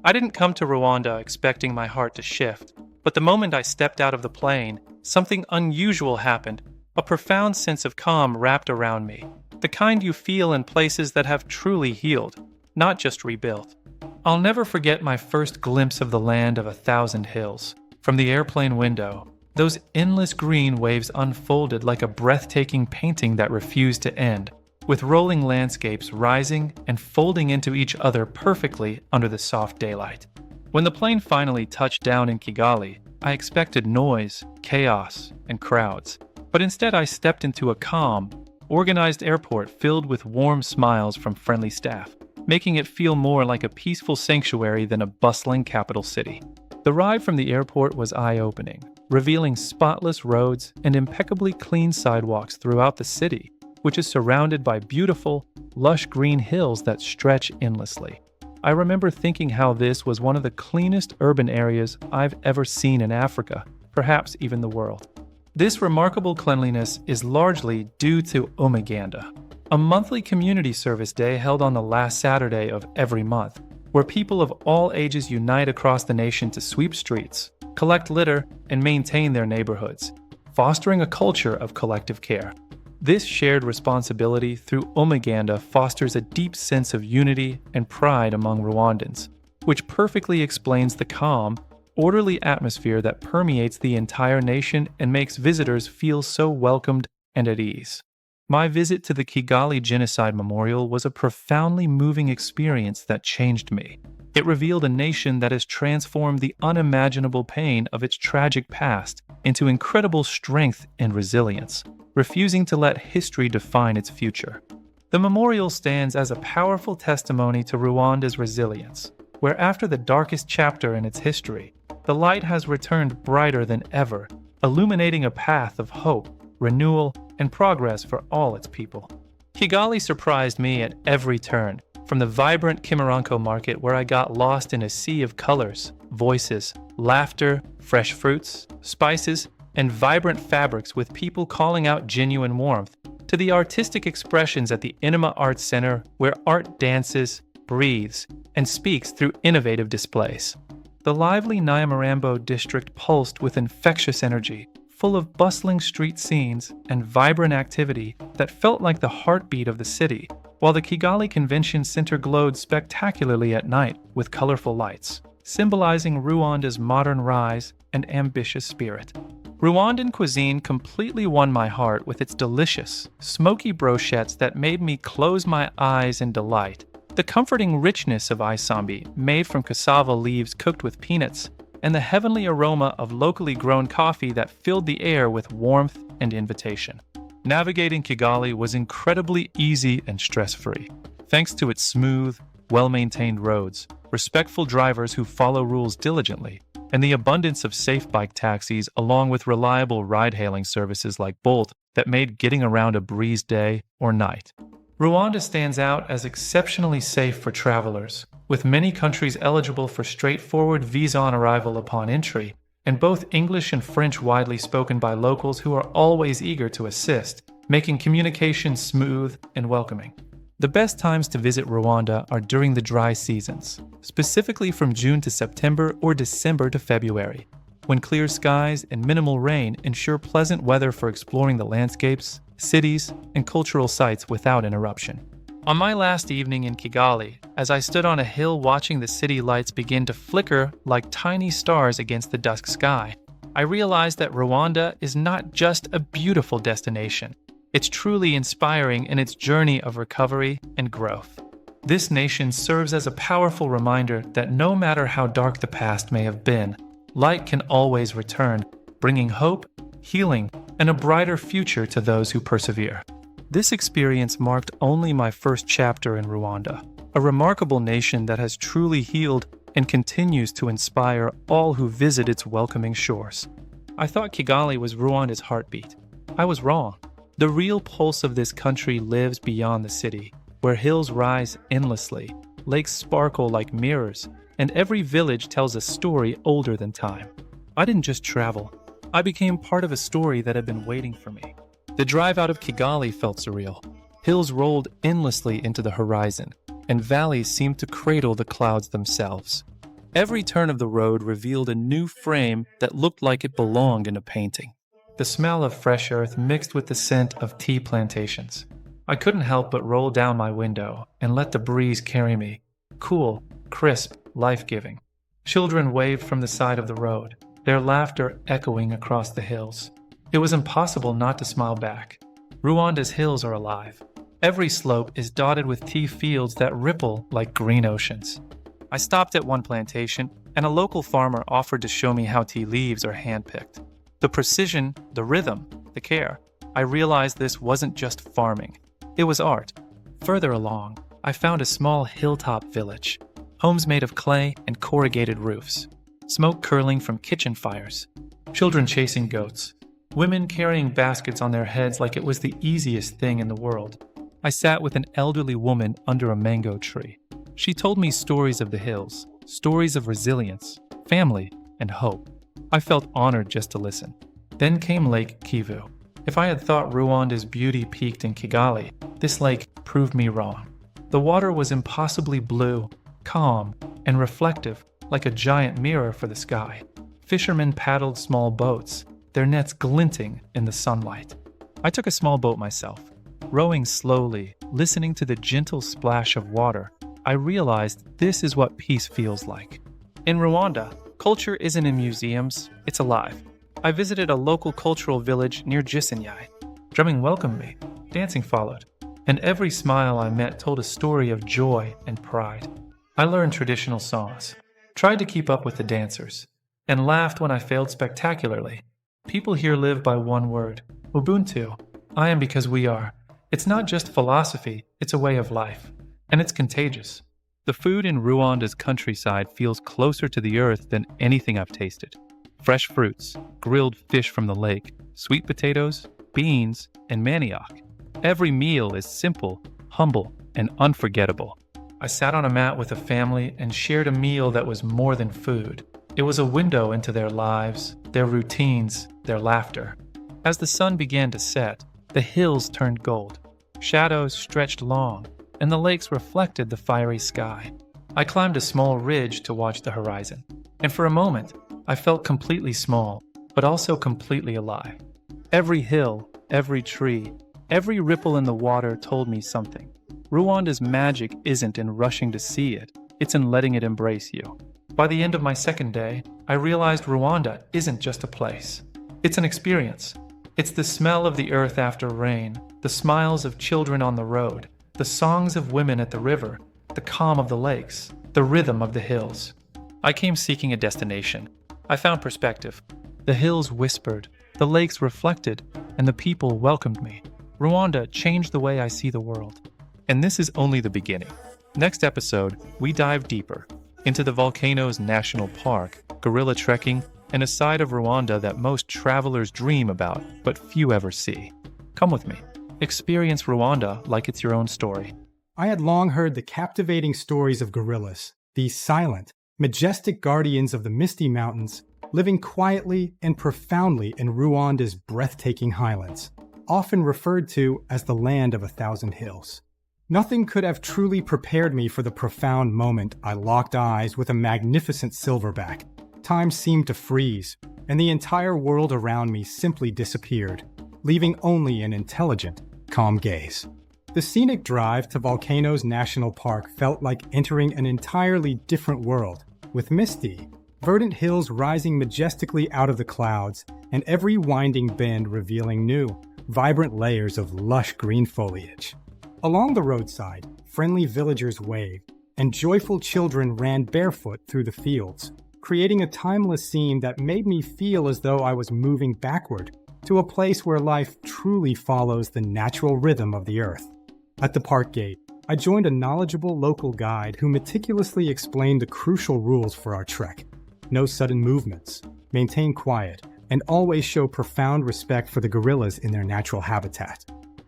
I didn't come to Rwanda expecting my heart to shift, but the moment I stepped out of the plane, something unusual happened. A profound sense of calm wrapped around me, the kind you feel in places that have truly healed, not just rebuilt. I'll never forget my first glimpse of the land of 1,000 hills. From the airplane window, those endless green waves unfolded like a breathtaking painting that refused to end, with rolling landscapes rising and folding into each other perfectly under the soft daylight. When the plane finally touched down in Kigali, I expected noise, chaos, and crowds. But instead I stepped into a calm, organized airport filled with warm smiles from friendly staff, making it feel more like a peaceful sanctuary than a bustling capital city. The ride from the airport was eye-opening, revealing spotless roads and impeccably clean sidewalks throughout the city, which is surrounded by beautiful, lush green hills that stretch endlessly. I remember thinking how this was one of the cleanest urban areas I've ever seen in Africa, perhaps even the world. This remarkable cleanliness is largely due to Umuganda, a monthly community service day held on the last Saturday of every month, where people of all ages unite across the nation to sweep streets, collect litter, and maintain their neighborhoods, fostering a culture of collective care. This shared responsibility through Umuganda fosters a deep sense of unity and pride among Rwandans, which perfectly explains the calm, orderly atmosphere that permeates the entire nation and makes visitors feel so welcomed and at ease. My visit to the Kigali Genocide Memorial was a profoundly moving experience that changed me. It revealed a nation that has transformed the unimaginable pain of its tragic past into incredible strength and resilience, refusing to let history define its future. The memorial stands as a powerful testimony to Rwanda's resilience, where after the darkest chapter in its history, the light has returned brighter than ever, illuminating a path of hope, renewal, and progress for all its people. Kigali surprised me at every turn, from the vibrant Kimironko market where I got lost in a sea of colors, voices, laughter, fresh fruits, spices, and vibrant fabrics with people calling out genuine warmth, to the artistic expressions at the Inema Arts Center where art dances, breathes, and speaks through innovative displays. The lively Nyamarambo district pulsed with infectious energy, full of bustling street scenes and vibrant activity that felt like the heartbeat of the city, while the Kigali Convention Center glowed spectacularly at night with colorful lights, symbolizing Rwanda's modern rise and ambitious spirit. Rwandan cuisine completely won my heart with its delicious, smoky brochettes that made me close my eyes in delight, the comforting richness of isambi made from cassava leaves cooked with peanuts, and the heavenly aroma of locally grown coffee that filled the air with warmth and invitation. Navigating Kigali was incredibly easy and stress-free, thanks to its smooth, well-maintained roads, respectful drivers who follow rules diligently, and the abundance of safe bike taxis along with reliable ride-hailing services like Bolt that made getting around a breeze day or night. Rwanda stands out as exceptionally safe for travelers, with many countries eligible for straightforward visa on arrival upon entry, and both English and French widely spoken by locals who are always eager to assist, making communication smooth and welcoming. The best times to visit Rwanda are during the dry seasons, specifically from June to September or December to February, when clear skies and minimal rain ensure pleasant weather for exploring the landscapes, cities, and cultural sites without interruption. On my last evening in Kigali, as I stood on a hill watching the city lights begin to flicker like tiny stars against the dusk sky, I realized that Rwanda is not just a beautiful destination. It's truly inspiring in its journey of recovery and growth. This nation serves as a powerful reminder that no matter how dark the past may have been, light can always return, bringing hope, healing, and a brighter future to those who persevere. This experience marked only my first chapter in Rwanda, a remarkable nation that has truly healed and continues to inspire all who visit its welcoming shores. I thought Kigali was Rwanda's heartbeat. I was wrong. The real pulse of this country lives beyond the city, where hills rise endlessly, lakes sparkle like mirrors, and every village tells a story older than time. I didn't just travel. I became part of a story that had been waiting for me. The drive out of Kigali felt surreal. Hills rolled endlessly into the horizon, and valleys seemed to cradle the clouds themselves. Every turn of the road revealed a new frame that looked like it belonged in a painting. The smell of fresh earth mixed with the scent of tea plantations. I couldn't help but roll down my window and let the breeze carry me, cool, crisp, life-giving. Children waved from the side of the road, their laughter echoing across the hills. It was impossible not to smile back. Rwanda's hills are alive. Every slope is dotted with tea fields that ripple like green oceans. I stopped at one plantation, and a local farmer offered to show me how tea leaves are handpicked. The precision, the rhythm, the care. I realized this wasn't just farming. It was art. Further along, I found a small hilltop village. Homes made of clay and corrugated roofs. Smoke curling from kitchen fires. Children chasing goats. Women carrying baskets on their heads like it was the easiest thing in the world. I sat with an elderly woman under a mango tree. She told me stories of the hills, stories of resilience, family, and hope. I felt honored just to listen. Then came Lake Kivu. If I had thought Rwanda's beauty peaked in Kigali, this lake proved me wrong. The water was impossibly blue, calm, and reflective, like a giant mirror for the sky. Fishermen paddled small boats, their nets glinting in the sunlight. I took a small boat myself. Rowing slowly, listening to the gentle splash of water, I realized this is what peace feels like. In Rwanda, culture isn't in museums, it's alive. I visited a local cultural village near Gisenyi. Drumming welcomed me, dancing followed, and every smile I met told a story of joy and pride. I learned traditional songs, tried to keep up with the dancers, and laughed when I failed spectacularly. People here live by one word, Ubuntu. I am because we are. It's not just philosophy, it's a way of life. And it's contagious. The food in Rwanda's countryside feels closer to the earth than anything I've tasted. Fresh fruits, grilled fish from the lake, sweet potatoes, beans, and manioc. Every meal is simple, humble, and unforgettable. I sat on a mat with a family and shared a meal that was more than food. It was a window into their lives, their routines, their laughter. As the sun began to set, the hills turned gold. Shadows stretched long, and the lakes reflected the fiery sky. I climbed a small ridge to watch the horizon, and for a moment, I felt completely small, but also completely alive. Every hill, every tree, every ripple in the water told me something. Rwanda's magic isn't in rushing to see it, it's in letting it embrace you. By the end of my second day, I realized Rwanda isn't just a place. It's an experience. It's the smell of the earth after rain, the smiles of children on the road, the songs of women at the river, the calm of the lakes, the rhythm of the hills. I came seeking a destination. I found perspective. The hills whispered, the lakes reflected, and the people welcomed me. Rwanda changed the way I see the world. And this is only the beginning. Next episode, we dive deeper into the Volcanoes National Park, gorilla trekking, and a side of Rwanda that most travelers dream about, but few ever see. Come with me. Experience Rwanda like it's your own story. I had long heard the captivating stories of gorillas, these silent, majestic guardians of the misty mountains, living quietly and profoundly in Rwanda's breathtaking highlands, often referred to as the land of 1,000 hills. Nothing could have truly prepared me for the profound moment I locked eyes with a magnificent silverback. Time seemed to freeze, and the entire world around me simply disappeared, leaving only an intelligent, calm gaze. The scenic drive to Volcanoes National Park felt like entering an entirely different world, with misty, verdant hills rising majestically out of the clouds, and every winding bend revealing new, vibrant layers of lush green foliage. Along the roadside, friendly villagers waved, and joyful children ran barefoot through the fields, creating a timeless scene that made me feel as though I was moving backward to a place where life truly follows the natural rhythm of the earth. At the park gate, I joined a knowledgeable local guide who meticulously explained the crucial rules for our trek. No sudden movements, maintain quiet, and always show profound respect for the gorillas in their natural habitat.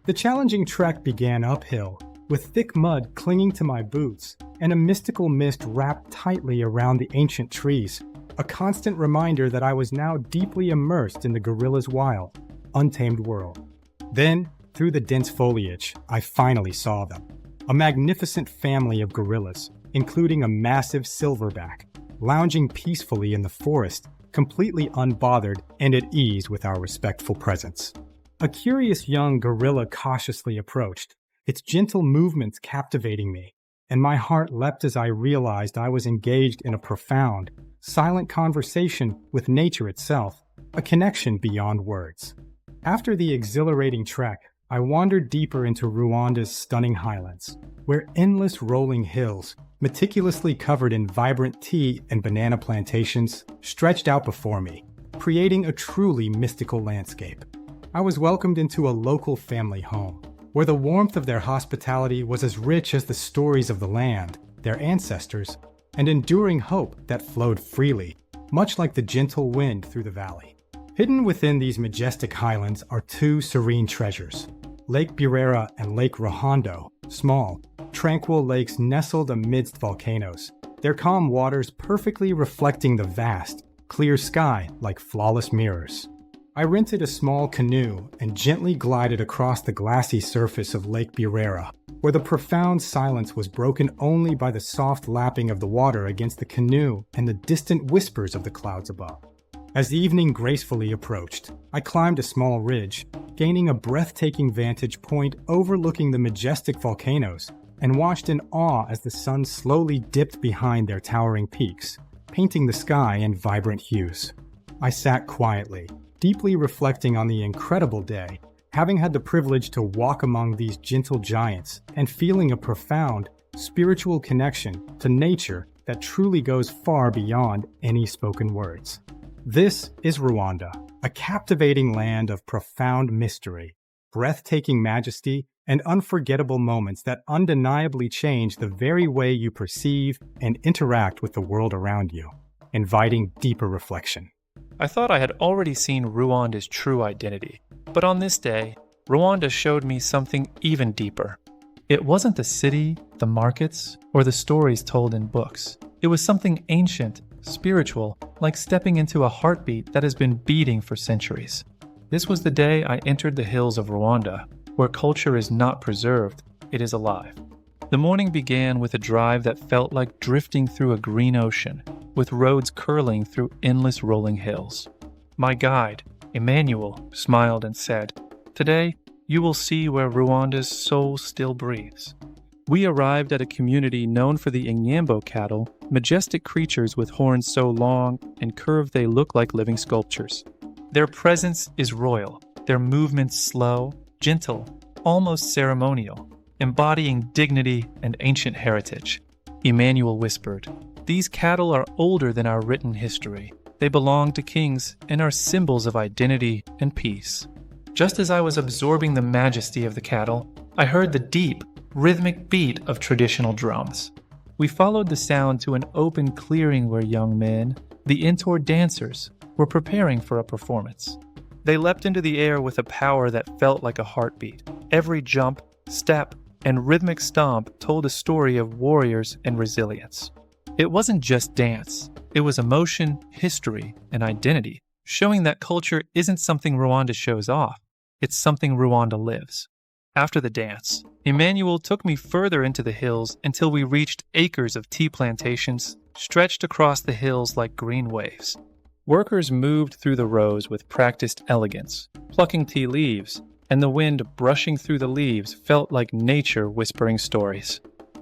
The challenging trek began uphill, with thick mud clinging to my boots and a mystical mist wrapped tightly around the ancient trees, a constant reminder that I was now deeply immersed in the gorilla's wild, untamed world. Then, through the dense foliage, I finally saw them. A magnificent family of gorillas, including a massive silverback, lounging peacefully in the forest, completely unbothered and at ease with our respectful presence. A curious young gorilla cautiously approached, its gentle movements captivating me, and my heart leapt as I realized I was engaged in a profound, silent conversation with nature itself, a connection beyond words. After the exhilarating trek, I wandered deeper into Rwanda's stunning highlands, where endless rolling hills, meticulously covered in vibrant tea and banana plantations, stretched out before me, creating a truly mystical landscape. I was welcomed into a local family home, where the warmth of their hospitality was as rich as the stories of the land, their ancestors, and enduring hope that flowed freely, much like the gentle wind through the valley. Hidden within these majestic highlands are two serene treasures, Lake Burera and Lake Rohondo, small, tranquil lakes nestled amidst volcanoes, their calm waters perfectly reflecting the vast, clear sky like flawless mirrors. I rented a small canoe and gently glided across the glassy surface of Lake Burera, where the profound silence was broken only by the soft lapping of the water against the canoe and the distant whispers of the clouds above. As the evening gracefully approached, I climbed a small ridge, gaining a breathtaking vantage point overlooking the majestic volcanoes, and watched in awe as the sun slowly dipped behind their towering peaks, painting the sky in vibrant hues. I sat quietly, deeply reflecting on the incredible day, having had the privilege to walk among these gentle giants and feeling a profound, spiritual connection to nature that truly goes far beyond any spoken words. This is Rwanda, a captivating land of profound mystery, breathtaking majesty, and unforgettable moments that undeniably change the very way you perceive and interact with the world around you, inviting deeper reflection. I thought I had already seen Rwanda's true identity, but on this day, Rwanda showed me something even deeper. It wasn't the city, the markets, or the stories told in books. It was something ancient, spiritual, like stepping into a heartbeat that has been beating for centuries. This was the day I entered the hills of Rwanda, where culture is not preserved, it is alive. The morning began with a drive that felt like drifting through a green ocean, with roads curling through endless rolling hills. My guide, Emmanuel, smiled and said, "Today, you will see where Rwanda's soul still breathes." We arrived at a community known for the Inyambo cattle, majestic creatures with horns so long and curved they look like living sculptures. Their presence is royal, their movements slow, gentle, almost ceremonial, embodying dignity and ancient heritage. Emmanuel whispered, "These cattle are older than our written history. They belong to kings and are symbols of identity and peace." Just as I was absorbing the majesty of the cattle, I heard the deep, rhythmic beat of traditional drums. We followed the sound to an open clearing where young men, the Intor dancers, were preparing for a performance. They leapt into the air with a power that felt like a heartbeat. Every jump, step, and rhythmic stomp told a story of warriors and resilience. It wasn't just dance. It was emotion, history, and identity, showing that culture isn't something Rwanda shows off. It's something Rwanda lives. After the dance, Emmanuel took me further into the hills until we reached acres of tea plantations stretched across the hills like green waves. Workers moved through the rows with practiced elegance, plucking tea leaves, and the wind brushing through the leaves felt like nature whispering stories.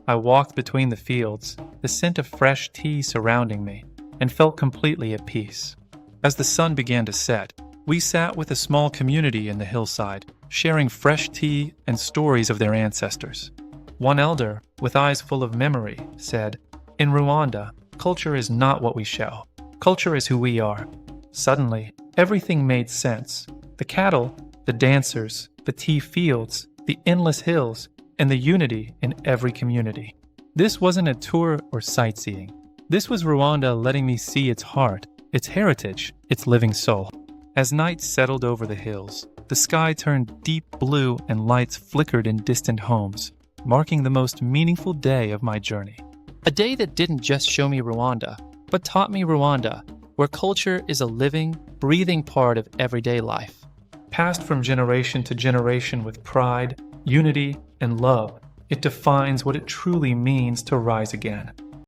I walked between the fields, the scent of fresh tea surrounding me, and felt completely at peace. As the sun began to set, we sat with a small community in the hillside, sharing fresh tea and stories of their ancestors. One elder, with eyes full of memory, said, "In Rwanda, culture is not what we show. Culture is who we are." Suddenly, everything made sense. The cattle, the dancers, the tea fields, the endless hills, and the unity in every community. This wasn't a tour or sightseeing. This was Rwanda letting me see its heart, its heritage, its living soul. As night settled over the hills, the sky turned deep blue and lights flickered in distant homes, marking the most meaningful day of my journey. A day that didn't just show me Rwanda, but taught me Rwanda, where culture is a living, breathing part of everyday life. Passed from generation to generation with pride, unity, and love, it defines what it truly means to rise again.